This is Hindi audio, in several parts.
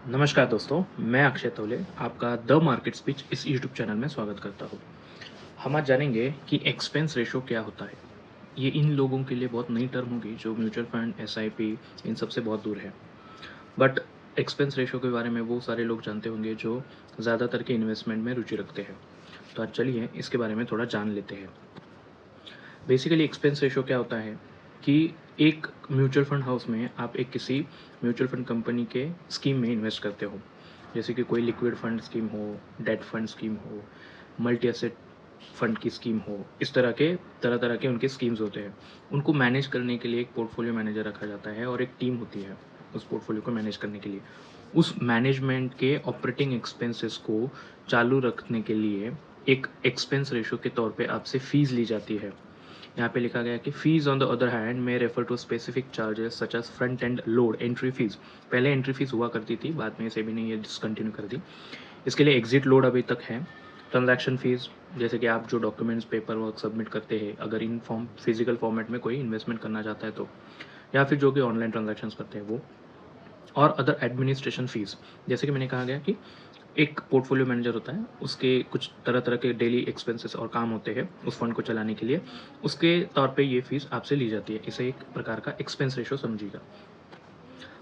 नमस्कार दोस्तों, मैं अक्षय तोले आपका द मार्केट स्पीच इस यूट्यूब चैनल में स्वागत करता हूँ। हम आज जानेंगे कि एक्सपेंस रेशो क्या होता है। ये इन लोगों के लिए बहुत नई टर्म होगी जो म्यूचुअल फंड, एसआईपी इन सब से बहुत दूर है। बट एक्सपेंस रेशो के बारे में वो सारे लोग जानते होंगे जो ज़्यादातर के इन्वेस्टमेंट में रुचि रखते हैं। तो आज चलिए इसके बारे में थोड़ा जान लेते हैं। बेसिकली एक्सपेंस रेशो क्या होता है कि एक म्यूचुअल फंड हाउस में आप एक किसी म्यूचुअल फंड कंपनी के स्कीम में इन्वेस्ट करते हो, जैसे कि कोई लिक्विड फंड स्कीम हो, डेट फंड स्कीम हो, मल्टी एसेट फंड की स्कीम हो। इस तरह तरह के उनके स्कीम्स होते हैं। उनको मैनेज करने के लिए एक पोर्टफोलियो मैनेजर रखा जाता है और एक टीम होती है उस पोर्टफोलियो को मैनेज करने के लिए। उस मैनेजमेंट के ऑपरेटिंग एक्सपेंसेस को चालू रखने के लिए एक एक्सपेंस रेशो के तौर पे आपसे फीस ली जाती है। यहाँ पे लिखा गया कि fees on the other hand में refer to specific charges such as front end load entry fees. पहले एंट्री फीस हुआ करती थी, बाद में सेबी ने ये डिसकंटिन्यू कर दी। इसके लिए एग्जिट लोड अभी तक है। ट्रांजैक्शन फीस, जैसे कि आप जो डॉक्यूमेंट्स पेपर वर्क सबमिट करते हैं, अगर इन फॉर्म फिजिकल फॉर्मेट में कोई इन्वेस्टमेंट करना चाहता है तो, या फिर जो कि ऑनलाइन ट्रांजैक्शंस करते हैं वो, और अदर एडमिनिस्ट्रेशन फीस। जैसे कि मैंने कहा गया कि एक पोर्टफोलियो मैनेजर होता है, उसके कुछ तरह तरह के डेली एक्सपेंसेस और काम होते हैं उस फंड को चलाने के लिए, उसके तौर पे ये फीस आपसे ली जाती है। इसे एक प्रकार का एक्सपेंस रेशो समझिएगा।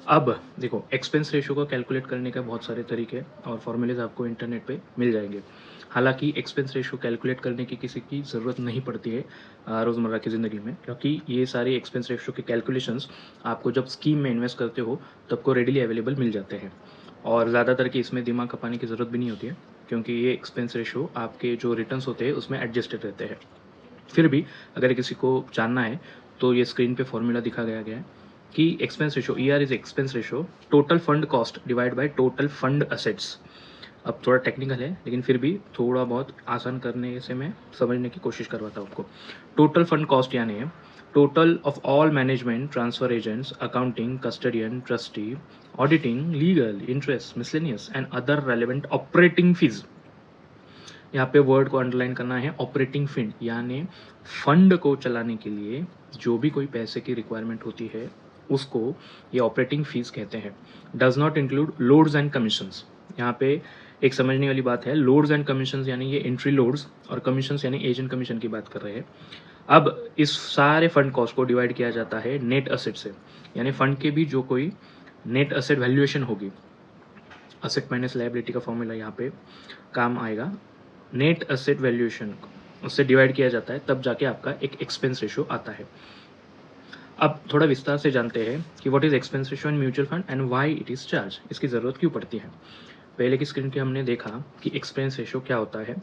अब देखो, एक्सपेंस रेशो को कैलकुलेट करने का बहुत सारे तरीके और फॉर्मूलेज आपको इंटरनेट पे मिल जाएंगे। हालांकि एक्सपेंस रेशो कैलकुलेट करने की किसी की ज़रूरत नहीं पड़ती है रोज़मर्रा की ज़िंदगी में, क्योंकि ये सारी एक्सपेंस रेशो के कैलकुलेशंस आपको जब स्कीम में इन्वेस्ट करते हो तब को रेडिली अवेलेबल मिल जाते हैं। और ज़्यादातर कि इसमें दिमाग खपाने की ज़रूरत भी नहीं होती है, क्योंकि ये एक्सपेंस रेशो आपके जो रिटर्न्स होते हैं उसमें एडजस्टेड रहते हैं। फिर भी अगर किसी को जानना है तो ये स्क्रीन पे फॉर्मूला दिखा गया है कि expense ratio ER is expense ratio total fund cost divide by total fund assets. अब थोड़ा टेक्निकल है, लेकिन फिर भी थोड़ा बहुत आसान करने से मैं समझने की कोशिश करवाता हूँ आपको। टोटल फंड कॉस्ट यानी total of all management, transfer agents, accounting, custodian, trustee, auditing, legal, interest, miscellaneous and other relevant operating fees. यहाँ पे वर्ड को अंडरलाइन करना है, ऑपरेटिंग फंड, यानी फंड को चलाने के लिए जो भी कोई पैसे की रिक्वायरमेंट होती है उसको ये ऑपरेटिंग फीस कहते हैं। Does not include loads and commissions. यहाँ पे एक समझने वाली बात है, लोड्स एंड कमीशंस यानी ये एंट्री लोड्स, और कमीशंस यानी एजेंट कमीशन की बात कर रहे हैं। अब इस सारे फंड कॉस्ट को डिवाइड किया जाता है नेट असेट से, यानी फंड के भी जो कोई नेट असेट वैल्यूएशन होगी, असेट माइनस लायबिलिटी का फॉर्मूला यहाँ पे काम आएगा। नेट असेट वैल्यूएशन उससे डिवाइड किया जाता है, तब जाके आपका एक एक्सपेंस रेशो आता है। अब थोड़ा विस्तार से जानते हैं कि what is expense ratio in mutual fund and why it is charge. इसकी ज़रूरत क्यों पड़ती है। पहले की स्क्रीन पे हमने देखा कि एक्सपेंस रेशो क्या होता है,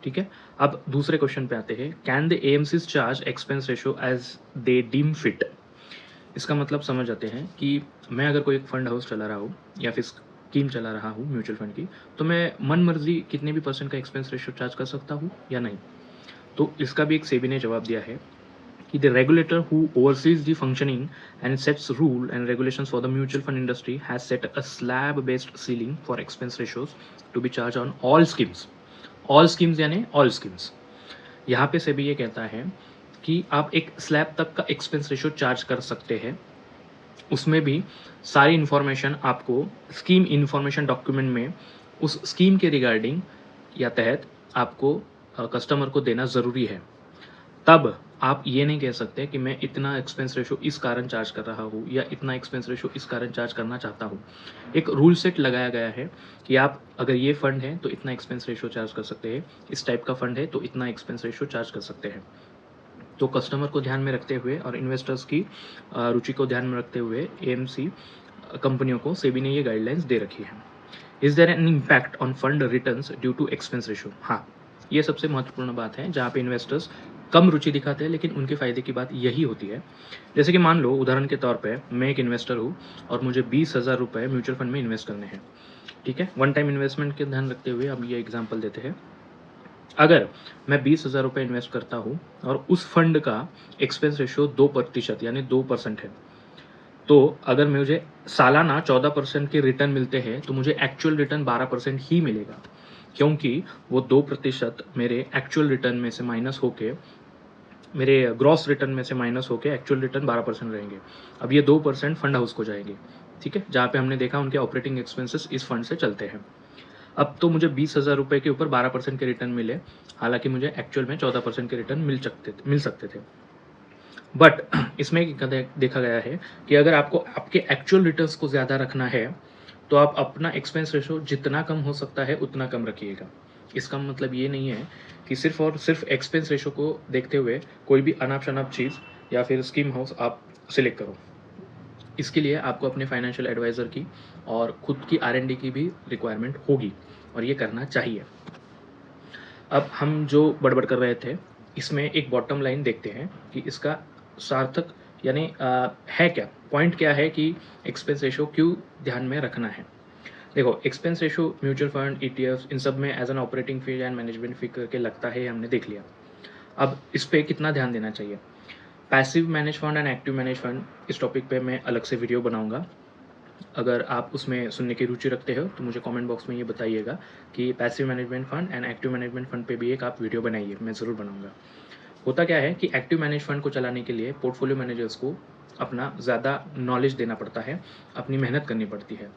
ठीक है। अब दूसरे क्वेश्चन पे आते हैं, can the AMCs charge expense ratio as they deem fit. इसका मतलब समझ आते हैं कि मैं अगर कोई एक फंड हाउस चला रहा हूँ या फिर स्कीम चला रहा हूँ म्यूचुअल फंड की, तो मैं मन मर्जी कितने भी % का एक्सपेंस रेशो चार्ज कर सकता हूँ या नहीं। तो इसका भी एक सेबी ने जवाब दिया है कि the regulator who oversees the functioning and sets rule and regulations for the mutual fund industry has set a slab based ceiling for expense ratios to be charge on all schemes. All schemes यानी ऑल स्कीम्स। यहाँ पे सेबी ये कहता है कि आप एक स्लैब तक का एक्सपेंस रेशो चार्ज कर सकते हैं। उसमें भी सारी इन्फॉर्मेशन आपको स्कीम इन्फॉर्मेशन डॉक्यूमेंट में उस स्कीम के रिगार्डिंग या तहत आपको कस्टमर को देना ज़रूरी है। तब आप ये नहीं कह सकते कि मैं इतना एक्सपेंस रेशो इस कारण चार्ज कर रहा हूँ या इतना एक्सपेंस रेशो इस कारण चार्ज करना चाहता हूँ। एक रूल सेट लगाया गया है कि आप अगर ये फंड है तो इतना एक्सपेंस रेशो चार्ज कर सकते हैं, इस टाइप का फंड है तो इतना एक्सपेंस रेशो चार्ज कर सकते हैं। तो कस्टमर को ध्यान में रखते हुए और इन्वेस्टर्स की रुचि को ध्यान में रखते हुए AMC कंपनियों को सेबी ने ये गाइडलाइंस दे रखी है। Is there an impact on fund returns due to expense ratio. हाँ, ये सबसे महत्वपूर्ण बात है जहाँ पे इन्वेस्टर्स कम रुचि दिखाते हैं, लेकिन उनके फायदे की बात यही होती है। जैसे कि मान लो उदाहरण के तौर पे मैं एक इन्वेस्टर हूँ और मुझे 20,000 रुपये म्यूचुअल फंड में इन्वेस्ट करने हैं, ठीक है। वन टाइम इन्वेस्टमेंट के ध्यान रखते हुए अब ये एग्जाम्पल देते हैं। अगर मैं 20,000 रुपये इन्वेस्ट करता हूँ और उस फंड का एक्सपेंस रेशो 2% यानी 2% है, तो अगर मुझे सालाना 14% के रिटर्न मिलते हैं तो मुझे एक्चुअल रिटर्न 12% ही मिलेगा, क्योंकि वो 2% मेरे एक्चुअल रिटर्न में से माइनस होके, मेरे ग्रॉस रिटर्न में से माइनस होके एक्चुअल रिटर्न 12% रहेंगे। अब ये 2% फंड हाउस को जाएंगे, ठीक है, जहाँ पे हमने देखा उनके ऑपरेटिंग एक्सपेंसेस इस फंड से चलते हैं। अब तो मुझे 20,000 रुपये के ऊपर 12% के रिटर्न मिले, हालांकि मुझे एक्चुअल में 14% के रिटर्न मिल सकते थे। बट इसमें देखा गया है कि अगर आपको आपके एक्चुअल रिटर्न्स को ज़्यादा रखना है तो आप अपना एक्सपेंस रेशो जितना कम हो सकता है उतना कम रखिएगा। इसका मतलब ये नहीं है कि सिर्फ और सिर्फ एक्सपेंस रेशो को देखते हुए कोई भी अनाप शनाप चीज़ या फिर स्कीम हाउस आप सिलेक्ट करो। इसके लिए आपको अपने फाइनेंशियल एडवाइज़र की और खुद की R&D की भी रिक्वायरमेंट होगी और ये करना चाहिए। अब हम जो बड़बड़ कर रहे थे इसमें एक बॉटम लाइन देखते हैं कि इसका सार्थक यानी है क्या, पॉइंट क्या है कि एक्सपेंस रेशो क्यों ध्यान में रखना है। देखो, expense ratio mutual fund, ETF इन सब में as an operating fee and management fee करके लगता है, हमने देख लिया। अब इस पे कितना ध्यान देना चाहिए। Passive manage fund and active manage fund, इस टॉपिक पे मैं अलग से वीडियो बनाऊंगा। अगर आप उसमें सुनने की रुचि रखते हो तो मुझे कमेंट बॉक्स में ये बताइएगा कि passive management fund and active management fund पे भी एक आप वीडियो बनाइए, मैं ज़रूर बनाऊंगा। होता क्या है कि एक्टिव मैनेज फंड को चलाने के लिए पोर्टफोलियो मैनेजर्स को अपना ज़्यादा नॉलेज देना पड़ता है, अपनी मेहनत करनी पड़ती है।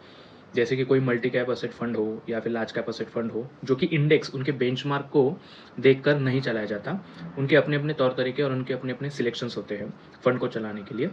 जैसे कि कोई मल्टी कैप असेट फंड हो या फिर लार्ज कैप असेट फंड हो, जो कि इंडेक्स उनके बेंचमार्क को देखकर नहीं चलाया जाता। उनके अपने अपने तौर तरीके और उनके अपने अपने सिलेक्शंस होते हैं फंड को चलाने के लिए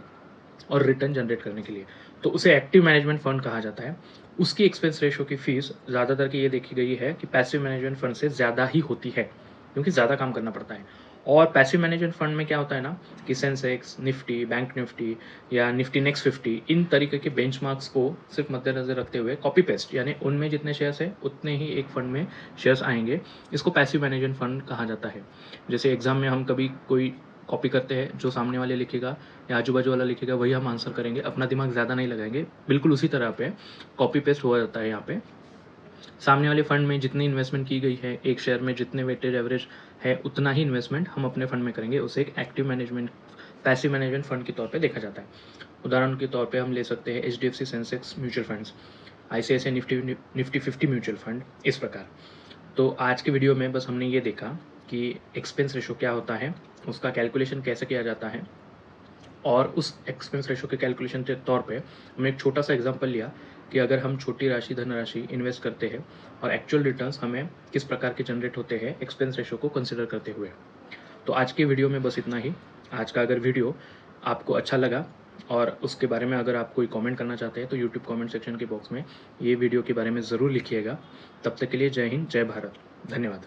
और रिटर्न जनरेट करने के लिए। तो उसे एक्टिव मैनेजमेंट फंड कहा जाता है। उसकी एक्सपेंस रेशो की फीस ज़्यादातर की ये देखी गई है कि पैसिव मैनेजमेंट फंड से ज़्यादा ही होती है, क्योंकि ज़्यादा काम करना पड़ता है। और पैसिव मैनेजमेंट फंड में क्या होता है ना कि सेंसेक्स, निफ्टी, बैंक निफ्टी या निफ्टी नेक्स्ट 50 इन तरीके के बेंचमार्क्स को सिर्फ मद्देनजर रखते हुए कॉपी पेस्ट, यानी उनमें जितने शेयर्स है उतने ही एक फंड में शेयर्स आएंगे। इसको पैसिव मैनेजमेंट फंड कहा जाता है। जैसे एग्जाम में हम कभी कोई कॉपी करते हैं, जो सामने वाले लिखेगा या आजू बाजू वाला लिखेगा वही हम आंसर करेंगे, अपना दिमाग ज़्यादा नहीं लगाएंगे। बिल्कुल उसी तरह पे कॉपी पेस्ट हो जाता है यहाँ पे। सामने वाले फंड में जितनी इन्वेस्टमेंट की गई है, एक शेयर में जितने वेटेज एवरेज है उतना ही इन्वेस्टमेंट हम अपने फंड में करेंगे। उसे एक active management, passive management fund के तौर पे देखा जाता है। उदाहरण के तौर पे हम ले सकते हैं HDFC Sensex mutual funds, ICICI Nifty 50 mutual fund, इस प्रकार। तो आज के वीडियो में बस हमने ये देखा कि एक्सपेंस रेशो क्या होता है, उसका कैलकुलेशन कैसे किया जाता है, और उस एक्सपेंस रेशो के कैलकुलेशन के तौर पे हमने एक छोटा सा एग्जांपल लिया कि अगर हम छोटी राशि धनराशि इन्वेस्ट करते हैं और एक्चुअल रिटर्न्स हमें किस प्रकार के जनरेट होते हैं एक्सपेंस रेशो को कंसिडर करते हुए। तो आज के वीडियो में बस इतना ही। आज का अगर वीडियो आपको अच्छा लगा और उसके बारे में अगर आप कोई कमेंट करना चाहते हैं तो यूट्यूब कमेंट सेक्शन के बॉक्स में ये वीडियो के बारे में ज़रूर लिखिएगा। तब तक के लिए जय हिंद, जय भारत, धन्यवाद।